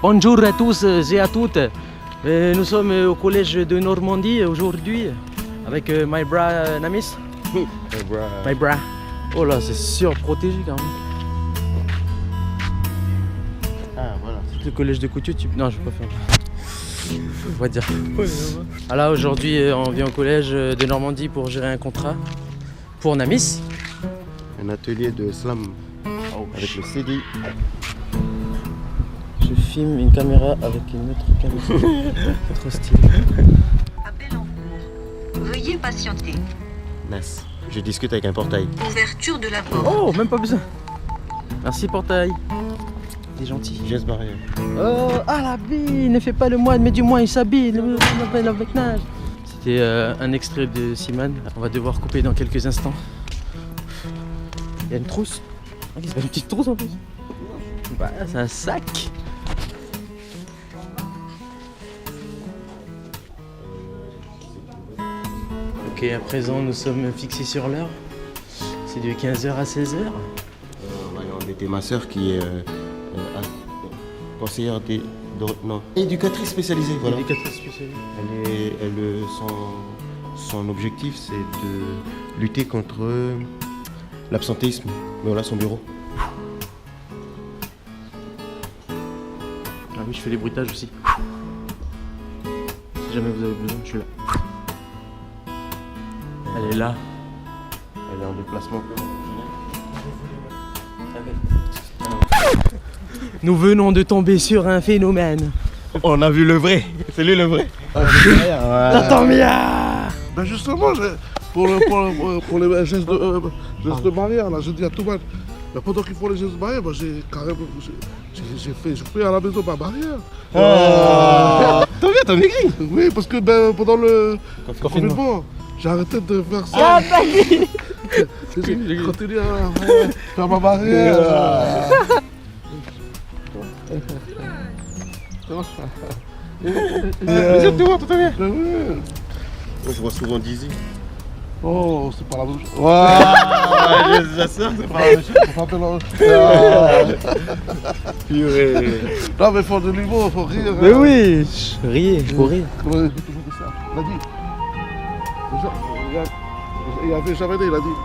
Bonjour à tous et à toutes. Nous sommes au collège de Normandie aujourd'hui avec my bra Namis. My bra. Oh là, c'est surprotégé quand même. Ah voilà. Le collège de Couture, non, je vais pas faire. On va dire. Ah là, aujourd'hui, on vient au collège de Normandie pour gérer un contrat pour Namis. Un atelier de slam avec le CD. Je filme une caméra avec une autre caméra. Trop stylé. Appel en cours. Veuillez patienter. Nas. Je discute avec un portail. Ouverture de la porte. Oh, même pas besoin. Merci portail. T'es gentil. Geste barrière. Oh, ah la bille, ne fais pas le moine, mais du moins il s'habille. Avec nage. C'était un extrait de Simone. On va devoir couper dans quelques instants. Il y a une trousse. Ah, c'est pas une petite trousse en plus. Bah, c'est un sac. Ok, à présent nous sommes fixés sur l'heure. C'est de 15h à 16h. On était ma soeur qui est conseillère éducatrice spécialisée. Voilà. Éducatrice spécialisée. Son objectif c'est de lutter contre l'absentéisme. Voilà son bureau. Ah oui, je fais les bruitages aussi. Si jamais vous avez besoin, je suis là. Elle est là. Elle est en déplacement. Nous venons de tomber sur un phénomène. On a vu le vrai. C'est lui le vrai. T'entends bien. Ben justement, pour les gestes de barrière, là, je dis à tout le monde, ben pendant qu'ils font les gestes de barrière, ben j'ai carrément je fais à la maison ma barrière. T'as vu, t'as maigri. Oui, parce que ben, pendant le confinement, j'ai arrêté de faire ça. Ah, t'as dit. J'ai continué à faire ma barrière. Tu vois, tout bien. Ben oui. Je vois souvent Dizzy. Oh, c'est pas la même chose. J'assure, c'est pas la même chose. On s'appelle Purée. Non, mais il faut de l'humour, il faut rire. Mais oui, riez, faut rire. Comment il dit toujours ça? Il a dit. Il avait jamais dit, il a dit.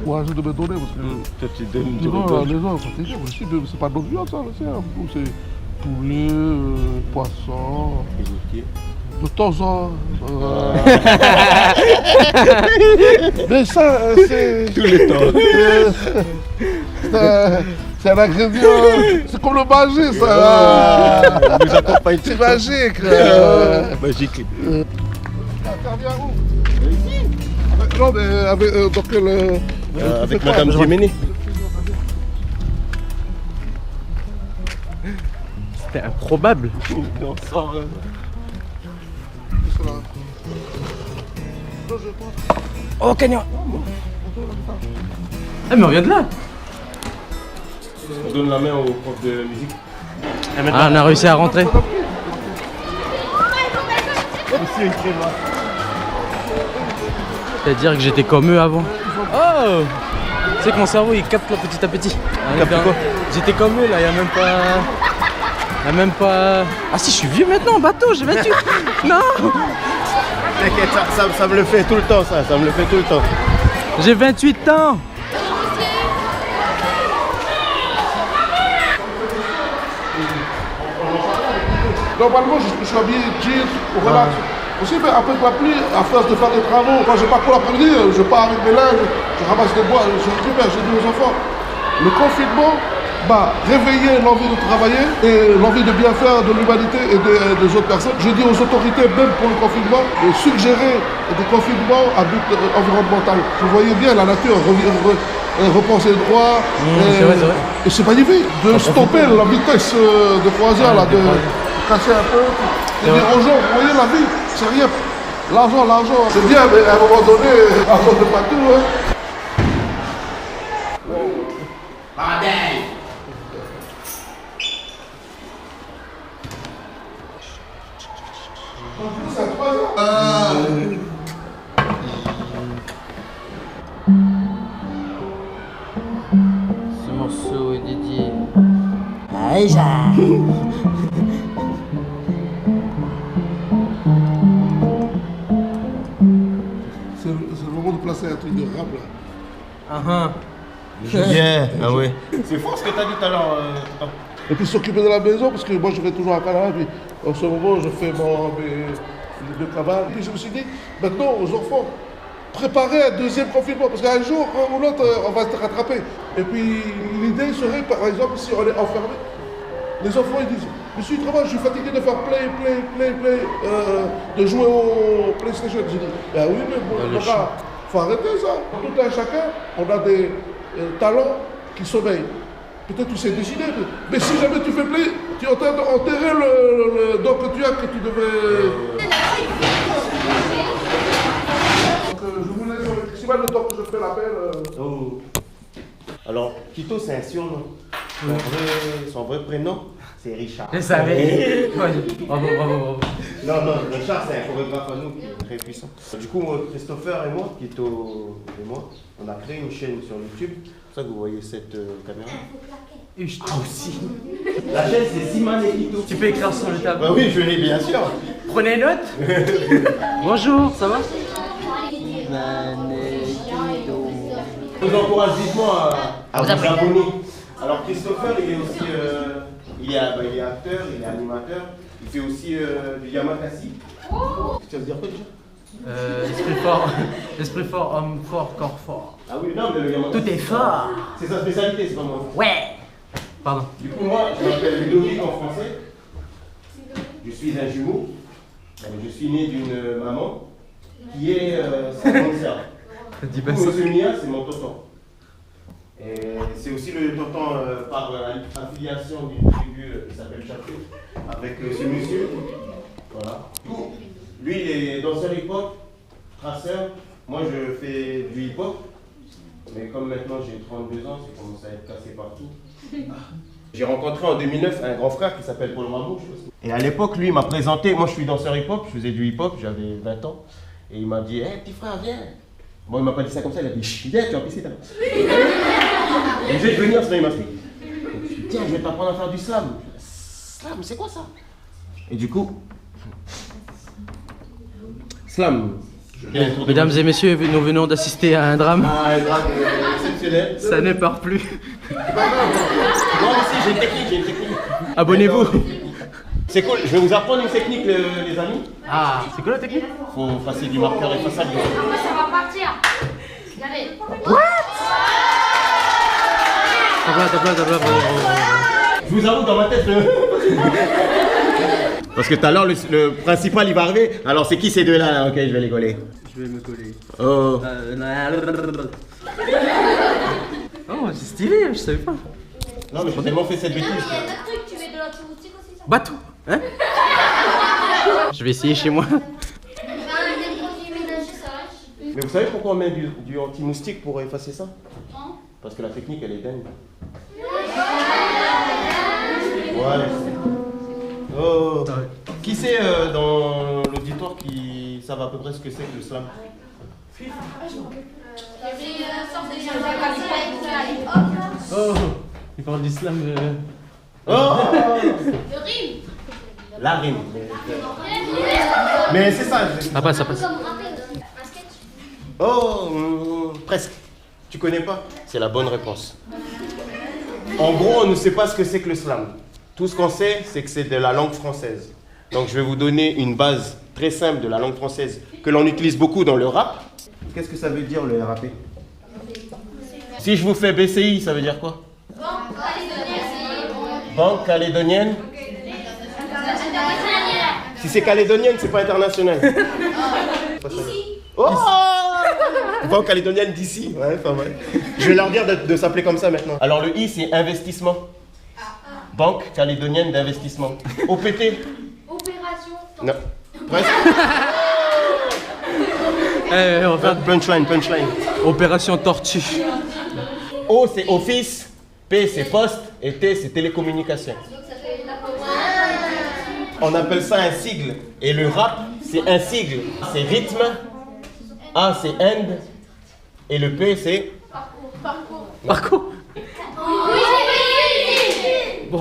Moi, je devais donner parce que. Toi, tu donnes du Non, rigole. les gens, c'est pas de notre viande, ça, c'est poulet, poisson. De temps en temps. Mais ça, c'est. Tous les temps. C'est un ingrédient. C'est comme le magique, ça. On nous accompagne. C'est magique. Magique. T'interviens où? Ici. Non, mais avec. Dans quel. Avec Madame Jiménez. C'était improbable. Oh, Canyon. Ah, mais on vient de là. On donne la main au prof de musique. Ah, on a réussi à rentrer. C'est-à-dire que j'étais comme eux avant. Oh! Tu sais que mon cerveau il capte là petit à petit. Capte quoi? J'étais comme eux là, il y a même pas. Il y a même pas. Ah si, je suis vieux maintenant, bateau, j'ai 28. Non! T'inquiète, ça me le fait tout le temps, ça me le fait tout le temps. J'ai 28 ans! Normalement, je suis habillé jeans, relax. Aussi, mais après la pluie, à force de faire des travaux, quand je pars pour l'après-midi, je pars avec mes linges, je ramasse des bois, je récupère, j'ai dit aux enfants. Le confinement m'a réveillé l'envie de travailler et l'envie de bien faire de l'humanité et des autres personnes. Je dis aux autorités, même pour le confinement, de suggérer des confinements à but environnemental. Vous voyez bien, la nature repenser le droit. C'est vrai, c'est vrai. Et c'est magnifique de stopper la vitesse de croisière, là, de casser un peu. Et dire aux gens, vous voyez la vie, c'est rien. L'argent, c'est bien, mais à un moment donné, l'argent c'est pas tout. Hein. Ce morceau est dédié C'est le moment de placer un truc de rap là. Bien, ah ouais. C'est fort ce que t'as dit tout à l'heure. Et puis s'occuper de la maison, parce que moi je vais toujours à Canada, puis en ce moment je fais le travail. Puis je me suis dit, maintenant aux enfants, préparer un deuxième confinement, parce qu'un jour ou l'autre on va se rattraper. Et puis l'idée serait, par exemple, si on est enfermé, les enfants ils disent, monsieur, je suis fatigué de faire play, de jouer au PlayStation. Je dis, ben oui, mais bon, il faut arrêter ça. Tout un chacun, on a des talents qui sommeillent. Peut-être tu sais dessiner, mais si jamais tu fais play, tu es en train d'enterrer le don que tu as, que tu devais... Donc je vous laisse avec Simon le temps que je fais l'appel. Oh. Alors, Quito, c'est un surnom. Son vrai prénom, c'est Richard. Je savais. Bravo. Non, Richard, c'est un chorégraphe à nous qui est très puissant. Du coup, Christopher et moi, Quito et moi, on a créé une chaîne sur YouTube. C'est pour ça que vous voyez cette caméra. Et je toi aussi. La chaîne, c'est Simon et Quito. Tu peux écrire sur le tableau. Bah oui, je l'ai bien sûr. Prenez note. Bonjour, ça va? Je vous encourage vivement à vous abonner. Alors Christopher, il est aussi il est acteur, il est animateur, il fait aussi du yamakasi. Tu vas me dire quoi déjà? Esprit fort, homme fort, corps fort. Ah oui, non, mais le yamakasi. Tout est fort. C'est sa spécialité, c'est pas moi. Ouais. Pardon. Du coup, moi, je m'appelle Ludovic en français. Je suis un jumeau. Je suis né d'une maman qui est sa grande sœur. Dis pas ça. Monsieur Mia, c'est mon tonton. Et c'est aussi le tonton par affiliation d'une tribu qui s'appelle Chapé, avec ce monsieur. Voilà. Lui, il est danseur hip-hop, traceur. Moi, je fais du hip-hop. Mais comme maintenant j'ai 32 ans, c'est commencé à être cassé partout. J'ai rencontré en 2009 un grand frère qui s'appelle Paul Ramou. Et à l'époque, lui, il m'a présenté. Moi, je suis danseur hip-hop, je faisais du hip-hop, j'avais 20 ans. Et il m'a dit, hé, petit frère, viens. Bon, il m'a pas dit ça comme ça, il a dit, viens, tu vas pisser là. Et je vais venir, sinon il m'a pris. Je me suis dit, tiens, je vais t'apprendre à faire du slam. Slam, c'est quoi ça? Et du coup, slam. Mesdames et messieurs, nous venons d'assister à un drame. Ah, un drame exceptionnel. Ça ne part plus. Moi aussi, j'ai une technique, Abonnez-vous. C'est cool, je vais vous apprendre une technique, les amis. Ah, c'est quoi la technique? Faut passer du marqueur effaçable. Ça va partir. Regardez. T'as Je vous avoue, dans ma tête, Parce que tout à l'heure, le principal, il va arriver. Alors, c'est qui ces deux-là là? Ok, je vais les coller. Je vais me coller. Oh. Oh, c'est stylé, je savais pas. Non, mais j'ai tellement fait cette bêtise. Il y a un autre truc, tu mets de l'antibiotique aussi, ça. Bateau, hein? Je vais essayer chez moi. Il y a des produits ménagers, ça va. Mais vous savez pourquoi on met du anti-moustique pour effacer ça? Non. Parce que la technique, elle est dingue. Ouais. Oh. Qui c'est dans l'auditoire qui savent à peu près ce que c'est que le slam? Il y avait une sorte de hop. Oh, il parle d'islam. Oh. Le rime. La rime. Mais c'est ça. Ça passe, ça passe. Comme rapper aussi. Un sketch. Oh, presque. Tu connais pas? C'est la bonne réponse. En gros, on ne sait pas ce que c'est que le slam. Tout ce qu'on sait, c'est que c'est de la langue française. Donc je vais vous donner une base très simple de la langue française que l'on utilise beaucoup dans le rap. Qu'est-ce que ça veut dire le RAP? Si je vous fais BCI, ça veut dire quoi? Banque calédonienne. Si c'est calédonienne, c'est pas international. Oh! Banque calédonienne d'ici. Ouais, pas mal. Je vais leur dire de s'appeler comme ça maintenant. Alors le I, c'est investissement. Banque calédonienne d'investissement. OPT. Opération. Non. Presque. On va faire Punchline. opération tortue. O, c'est office. P, c'est poste. Et T, c'est télécommunication. Donc ça fait la On appelle ça un sigle. Et le rap, c'est un sigle. C'est rythme. A, c'est end. Et le P, c'est... parcours. Parcours. Oui,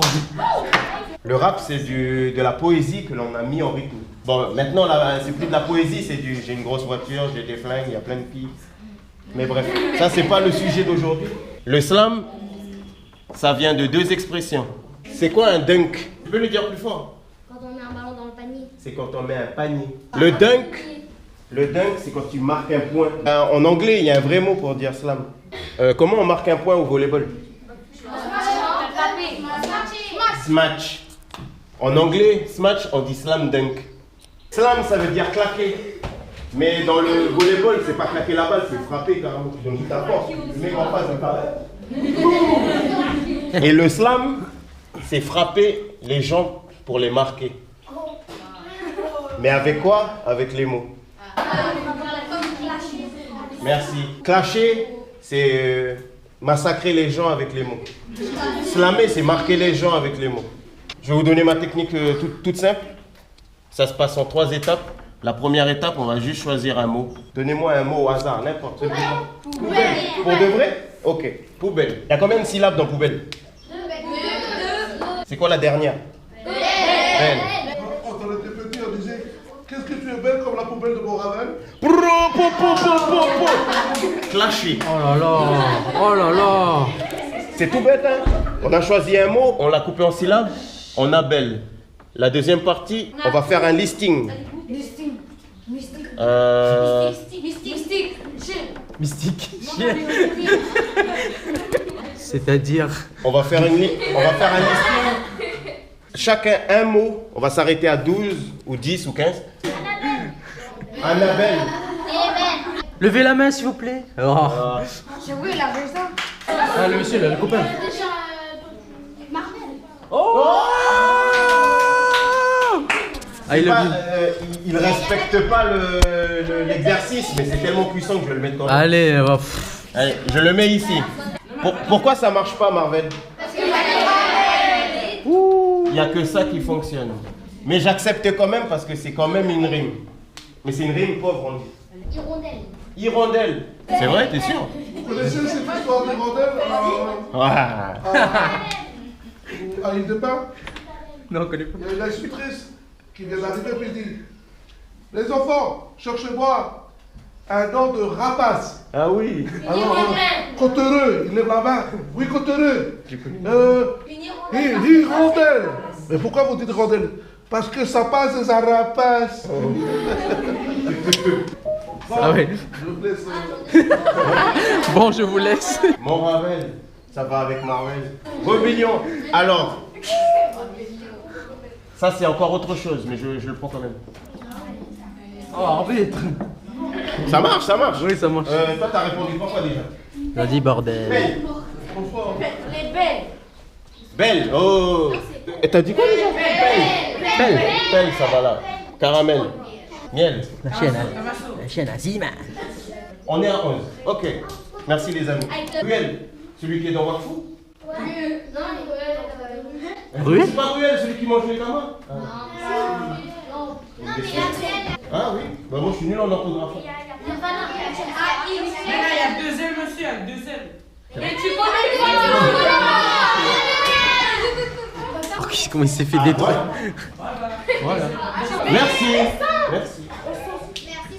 Le rap, c'est de la poésie que l'on a mis en rythme. Bon, maintenant, là, c'est plus de la poésie, c'est du j'ai une grosse voiture, j'ai des flingues, il y a plein de filles. Mais bref, ça, c'est pas le sujet d'aujourd'hui. Le slam, ça vient de deux expressions. C'est quoi un dunk? Tu peux le dire plus fort? Quand on met un ballon dans le panier. C'est quand on met un panier. Le dunk, c'est quand tu marques un point. En anglais, il y a un vrai mot pour dire slam. Comment on marque un point au volleyball? Smash. En anglais, smash, on dit slam dunk. Slam, ça veut dire claquer. Mais dans le volleyball, c'est pas claquer la balle, c'est frapper carrément. Tu donnes toute ta force. Le mec en face, et le slam, c'est frapper les gens pour les marquer. Mais avec quoi? Avec les mots. Merci. Clasher, c'est massacrer les gens avec les mots. Slammer, c'est marquer les gens avec les mots. Je vais vous donner ma technique toute simple. Ça se passe en 3 étapes. La première étape, on va juste choisir un mot. Donnez-moi un mot au hasard, n'importe quoi. Poubelle. Pour de vrai? Ok. Poubelle. Il y a combien de syllabes dans poubelle? 2. C'est quoi la dernière? Belle. Quand on était petit, on disait qu'est-ce que tu es belle comme la poubelle de Moravel? Clasher. Oh là là. Oh là là. C'est tout bête, hein? On a choisi un mot, on l'a coupé en syllabes, on a belle. La deuxième partie, on va faire un listing. Mystique. C'est-à-dire. On va faire un listing. Chacun un mot, on va s'arrêter à 12 ou 10 ou 15. Annabelle. Levez la main, s'il vous plaît. Oh. J'avoue, il a fait ça. Ah, le monsieur, là, le copain. Déjà, Marvel. Ah, il a vu. Il respecte pas l'exercice, mais c'est tellement puissant que je vais le mettre quand même. Allez, Allez, je le mets ici. Pourquoi ça marche pas, Marvel? Il n'y a que ça qui fonctionne. Mais j'accepte quand même parce que c'est quand même une rime. Mais c'est une rime pauvre, on dit. Hirondelle. C'est vrai, t'es sûr? Vous connaissez cette histoire d'hirondelle à l'île de Pâques? Non, on connaît pas. Il y a une institutrice qui vient d'arriver et dit les enfants, cherchez-moi un nom de rapace. Ah oui. Alors, Cottereux, il lève la main. Oui, Cottereux. Hirondelle. Mais pourquoi vous dites hirondelle? Parce que ça passe des rapaces. Ah oui. Je vous laisse. Bon, je vous laisse. Mon Ravel, ça va avec Marvel. Rebellion. Alors, ça c'est encore autre chose, mais je le prends quand même. Oh, arbitre. Ça marche, ça marche. Oui, ça marche. Toi, t'as répondu pourquoi déjà? Il a dit bordel. Belle. Les belles. Belle. Oh. Et t'as dit quoi déjà? Belle. Belle, ça va là. Caramel. Miel. La chienne à Zima. On est à 11. Ok. Merci les amis. Ruel, celui qui est dans Wakfu. Ruel? C'est pas Ruel, celui qui mange les camas? Ah oui. Bah moi je suis nul en orthographe. Il y a 2 L, monsieur, avec 2 L. Et tu connais Oh, comment il s'est fait détruire. Voilà. Merci. Merci.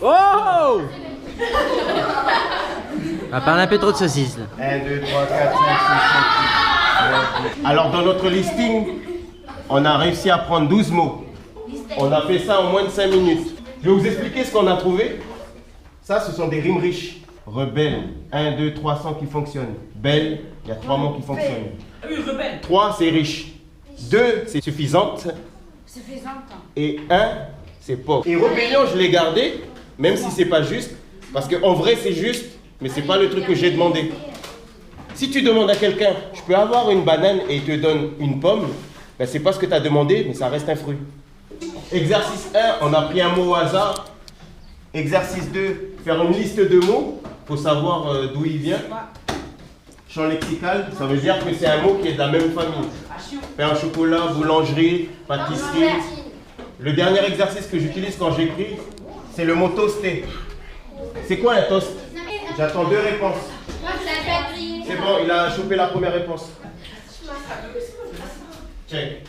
Oh! On parle un peu trop de saucisses là. 1, 2, 3, 4, 5, 6, 7, 8. Alors dans notre listing, on a réussi à prendre 12 mots. On a fait ça en moins de 5 minutes. Je vais vous expliquer ce qu'on a trouvé. Ça, ce sont des rimes riches. Rebelle, 1, 2, 300 qui fonctionnent. Belle, il y a 3 mots qui fonctionnent. Oui, rebelle. 3, c'est riche. 2, c'est suffisante. Et 1, c'est pauvre. Et rébellion, je l'ai gardé, même si c'est pas juste. Parce qu'en vrai, c'est juste, mais c'est pas le truc que j'ai demandé. Si tu demandes à quelqu'un, je peux avoir une banane et il te donne une pomme, ben c'est pas ce que tu as demandé, mais ça reste un fruit. Exercice 1, on a pris un mot au hasard. Exercice 2, faire une liste de mots pour savoir d'où il vient. Champ lexical, ça veut dire que c'est un mot qui est de la même famille. Pain au chocolat, boulangerie, pâtisserie. Le dernier exercice que j'utilise quand j'écris, c'est le mot toaster. C'est quoi un toast? J'attends 2 réponses. C'est bon, il a chopé la première réponse. Check.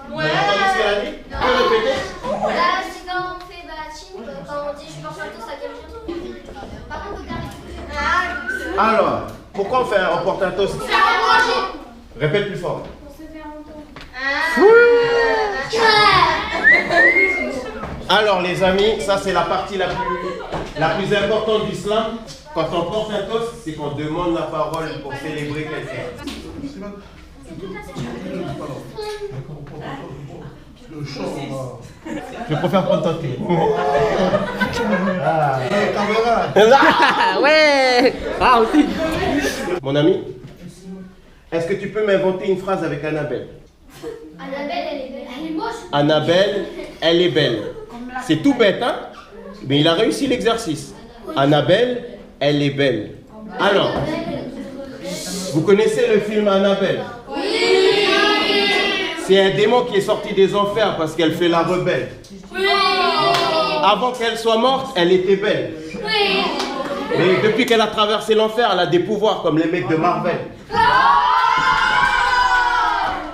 Vous avez entendu ce qu'elle a dit? Tu peux répéter? Là, c'est quand on fait la team, quand on dit je porte un toast à quelqu'un. Par contre, vous Alors, pourquoi on porte un toast? Répète plus fort. Alors les amis, ça c'est la partie la plus importante de l'islam. Quand on porte un toast, c'est qu'on demande la parole pour célébrer quelqu'un. Je préfère prendre ton thé. Ouais. Ah aussi. Mon ami, est-ce que tu peux m'inventer une phrase avec Annabelle? Annabelle, elle est belle. Elle est moche. Annabelle, elle est belle. C'est tout bête, hein? Mais il a réussi l'exercice. Annabelle, elle est belle. Alors, vous connaissez le film Annabelle? Oui! C'est un démon qui est sorti des enfers parce qu'elle fait la rebelle. Oui! Avant qu'elle soit morte, elle était belle. Oui! Mais depuis qu'elle a traversé l'enfer, elle a des pouvoirs comme les mecs de Marvel.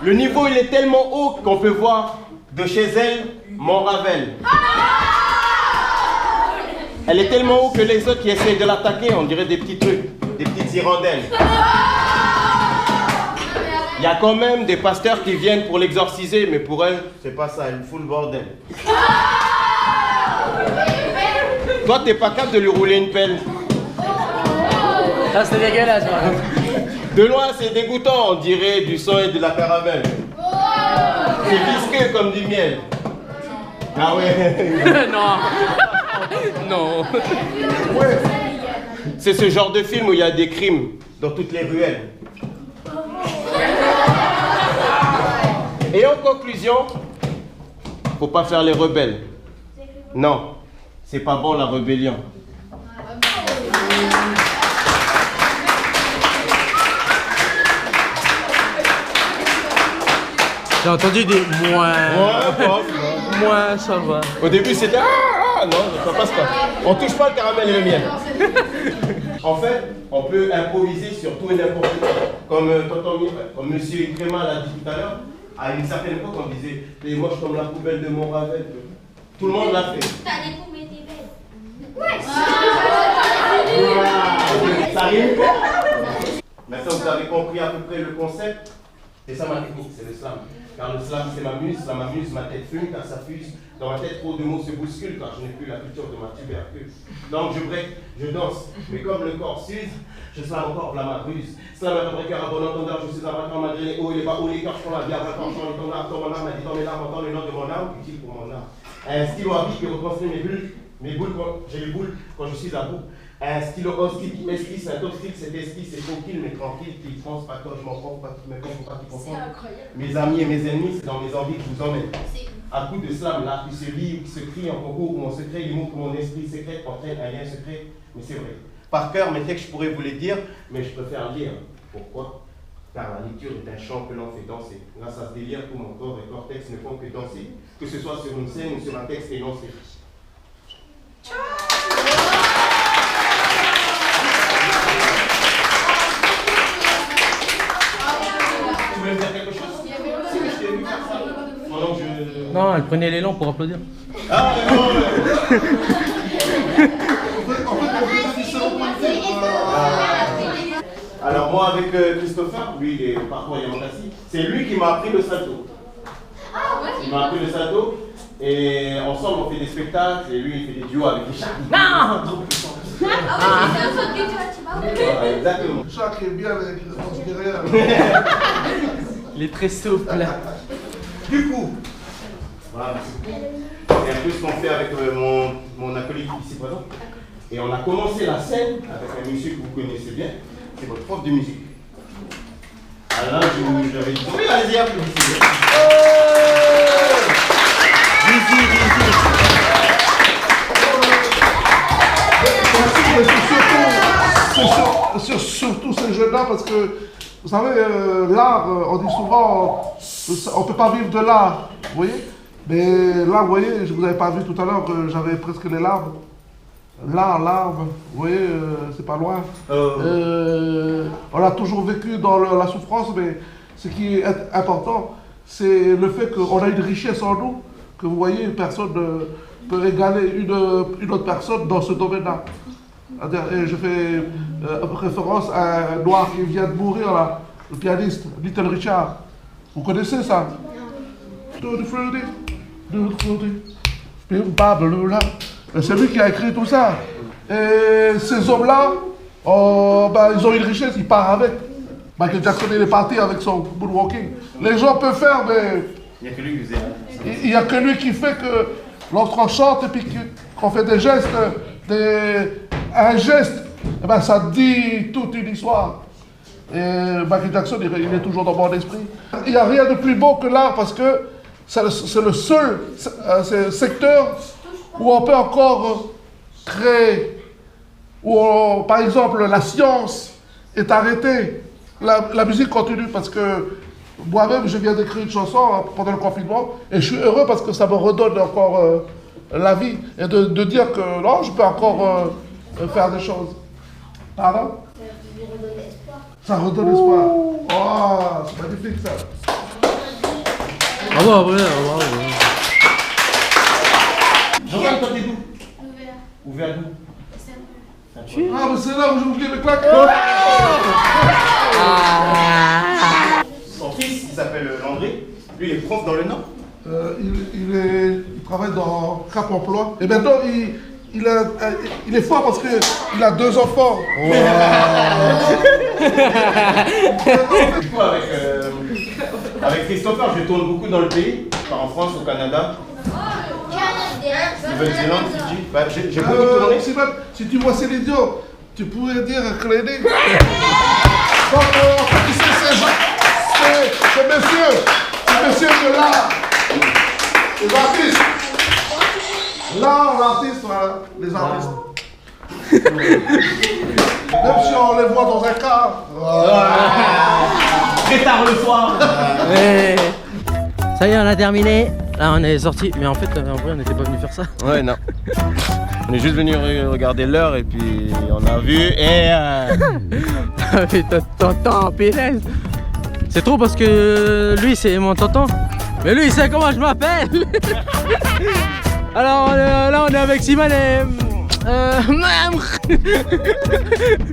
Le niveau, il est tellement haut qu'on peut voir de chez elle Mont-Ravel. Elle est tellement haut que les autres qui essayent de l'attaquer, on dirait des petits trucs, des petites hirondelles. Il y a quand même des pasteurs qui viennent pour l'exorciser, mais pour elle, c'est pas ça, elle fout le bordel. Toi, t'es pas capable de lui rouler une pelle. Ah, c'est dégueulasse. De loin, c'est dégoûtant, on dirait du sang et de la caramel. C'est visqueux comme du miel. Ah ouais. Non. Non. C'est ce genre de film où il y a des crimes dans toutes les ruelles. Et en conclusion, faut pas faire les rebelles. Non, c'est pas bon la rébellion. J'ai entendu des moins. Moins, ça va. Au début c'était non, ça passe pas. On touche pas le caramel et le miel. En fait, on peut improviser sur tout et n'importe quoi. Comme monsieur Créma l'a dit tout à l'heure, à une certaine époque on disait t'es moche comme la poubelle de Mont-Ravel. Tout le monde l'a fait. T'as des poubelles, t'es belle. Ça rime. Maintenant vous avez compris à peu près le concept. C'est ça ma technique, c'est le slam. Car le slam c'est ma muse, ma tête fume car ça fuse. Dans ma tête trop de mots se bousculent car je n'ai plus la culture de ma tubercule. Donc je break, je danse, mais comme le corps s'use, je slam encore la ma ruse. Slam un vrai cœur à bon entendeur, je suis un vainqueur malgré les hauts et les bas, où les cœurs font la vie, après quand je chante ton âme, ton mon âme, m'a dit dans mes larmes, entends le nom de mon âme, utile pour mon âme. Un stylo à vie qui reconstruit mes boules quand j'ai les boules quand je suis à bout. Un stylo hostile qui m'esquisse, un toxique, cet esprit, c'est tranquille mais tranquille, qui pense pas toi, je m'en prends, pas qui me comprend, pas qui comprend. Mes amis et mes ennemis, c'est dans mes envies que je vous emmène. À coup de slam, là, qui se lit ou qui se crie en concours, où mon secret, l'humour que mon esprit secret entraîne un lien secret, mais c'est vrai. Par cœur, mes textes, je pourrais vous les dire, mais je préfère lire. Pourquoi? Car la lecture est un chant que l'on fait danser. Grâce à ce délire, tout mon corps et cortex ne font que danser. Que ce soit sur une scène ou sur un texte énoncé. Tu voulais me dire quelque chose? Si, je t'ai vu faire ça. Pendant que je... Non, elle prenait l'élan pour applaudir. Ah, mais non, Alors moi avec Christopher, lui il est parcours Yamakasi, c'est lui qui m'a appris le salto. Il m'a appris le salto et ensemble on fait des spectacles et lui il fait des duos avec les chats. Non, trop puissant. Exactement. Le chat qui est bien avec le danse derrière. Il est très souple. Du coup, voilà, c'est un peu ce qu'on fait avec mon acolyte ici présent. Et on a commencé la scène avec un monsieur que vous connaissez bien, c'est votre prof de musique. Alors là, j'avais dit, oui, allez-y, applaudissez. C'est surtout ces jeunes-là parce que, vous savez, l'art, on dit souvent, on ne peut pas vivre de l'art, vous voyez? Mais là, vous voyez, je ne vous avais pas vu tout à l'heure que j'avais presque les larmes. L'arbre, vous voyez, c'est pas loin. On a toujours vécu dans la souffrance, mais ce qui est important, c'est le fait qu'on a une richesse en nous, que vous voyez, personne ne peut égaler une autre personne dans ce domaine-là. Et je fais référence à un noir qui vient de mourir, là, le pianiste, Little Richard. Vous connaissez ça? C'est lui qui a écrit tout ça. Et ces hommes-là, ils ont une richesse, ils partent avec. Michael Jackson, il est parti avec son moonwalking. Les gens peuvent faire, mais Il n'y a que lui qui faisait. il n'y a que lui qui fait que lorsqu'on chante et puis qu'on fait des gestes, un geste, eh ben, ça dit toute une histoire. Et Michael Jackson, il est toujours dans mon esprit. Il n'y a rien de plus beau que l'art parce que c'est le seul secteur où on peut encore créer, où par exemple la science est arrêtée, la musique continue parce que moi-même je viens d'écrire une chanson pendant le confinement et je suis heureux parce que ça me redonne encore la vie et de dire que non, je peux encore faire des choses. Pardon? Ça redonne espoir. Oh, c'est magnifique ça. Bravo, bravo, bravo. Jordan, toi t'es d'où? Ouvert d'où? Ah, mais c'est là où j'ai oublié mes claques. Son fils, il s'appelle Landry. Lui, il est prof dans le Nord. Il travaille dans Cap Emploi. Et maintenant, il est fort parce qu'il a 2 enfants. Du coup, avec Christopher, je tourne beaucoup dans le pays, en France, au Canada. Nouvelle-Zélande, Fidji. Bah, j'ai beaucoup tourné. Si tu vois Céline Dion, tu pourrais dire un clinique. Donc, en fait, ici, c'est monsieur de l'art. Les artistes. L'art, l'artiste, voilà, les artistes. Même si on les voit dans un car. Très tard le soir. Ouais. Ça y est, on a terminé. Là, on est sorti. Mais en fait, en vrai, on n'était pas venu faire ça. Ouais, non. On est juste venu regarder l'heure et puis on a vu et... Tonton, punaise. C'est trop parce que lui, c'est mon tonton. Mais lui, il sait comment je m'appelle. Alors là, on est avec Simon et...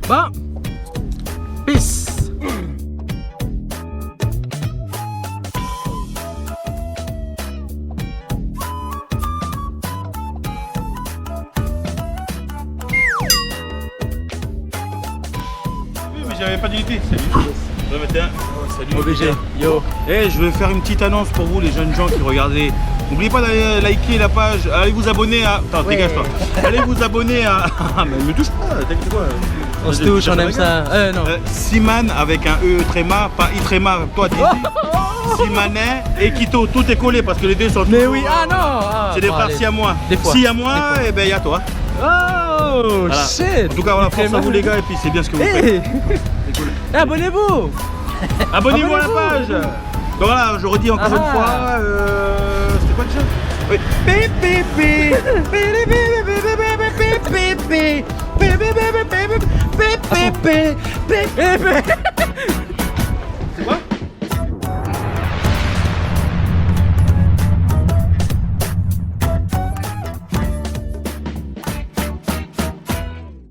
Bon. Peace. Mais j'avais pas d'unité. Salut. Salut. OBG. Yo. Eh, je vais faire une petite annonce pour vous, les jeunes gens qui regardez. N'oubliez pas d'aller liker la page. Allez vous abonner à. Attends, dégage-toi. Allez vous abonner à. Ah, mais me touche pas, t'inquiète quoi. On se touche, on aime ça. Non. Siman avec un E tréma, pas I tréma, toi Didi. Simanet et Kito, tout est collé parce que les deux sont. Mais oui, ah non. C'est des frères siamois. Des fois. Si à moi, et ben y a toi. Oh, Voilà. shit. En tout cas, voilà, force à vous les gars et puis c'est bien ce que vous faites. Hey. Abonnez-vous. Abonnez-vous à la page. Donc voilà, je redis encore une fois, c'était quoi déjà?